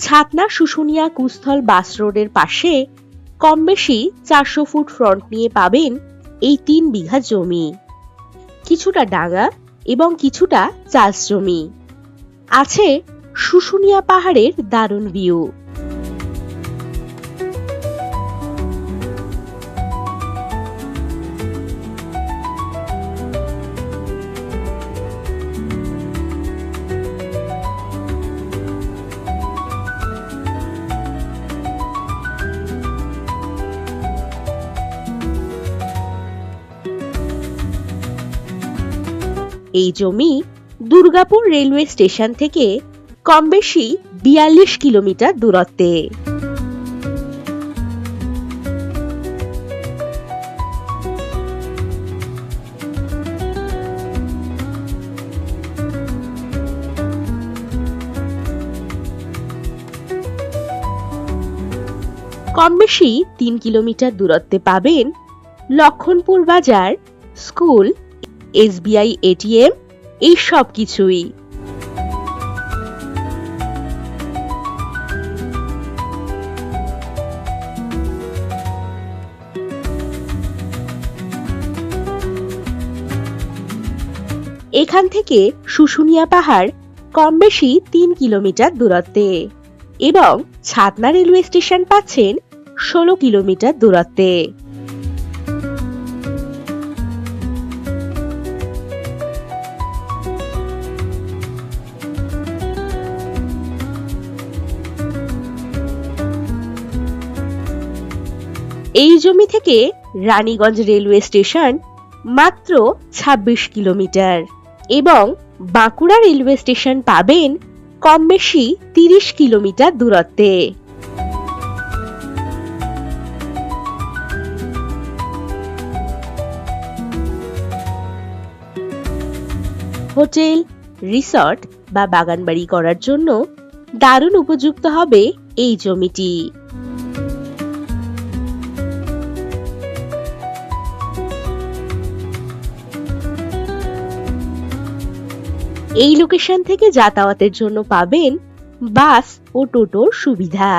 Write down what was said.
ছাতনা শুশুনিয়া কুস্থল বাস রোডের পাশে কম বেশি 400 ফুট ফ্রন্ট নিয়ে পাবেন এই 3 বিঘা জমি। কিছুটা ডাঙা এবং কিছুটা চাষ জমি। আছে শুশুনিয়া পাহাড়ের দারুণ ভিউ। এই জমি দুর্গাপুর রেলওয়ে স্টেশন থেকে কম বেশি 42 কিলোমিটার দূরত্বে। কম বেশি 3 কিলোমিটার দূরত্বে পাবেন লক্ষণপুর বাজার, স্কুল, SBI ATM, এই সব কিছুই। এখান থেকে শুশুনিয়া পাহাড় কম বেশি 3 কিলোমিটার দূরত্বে এবং ছাতনা রেলওয়ে স্টেশন পাচ্ছেন 16 কিলোমিটার দূরত্বে। এই জমি থেকে রানীগঞ্জ রেলওয়ে স্টেশন মাত্র 26 কিলোমিটার এবং বাঁকুড়া রেলওয়ে স্টেশন পাবেন কম বেশি 30 কিলোমিটার দূরত্বে। হোটেল, রিসর্ট বা বাগানবাড়ি করার জন্য দারুণ উপযুক্ত হবে এই জমিটি। এই লোকেশন থেকে যাতায়াতের জন্য পাবেন বাস ও টোটোর সুবিধা।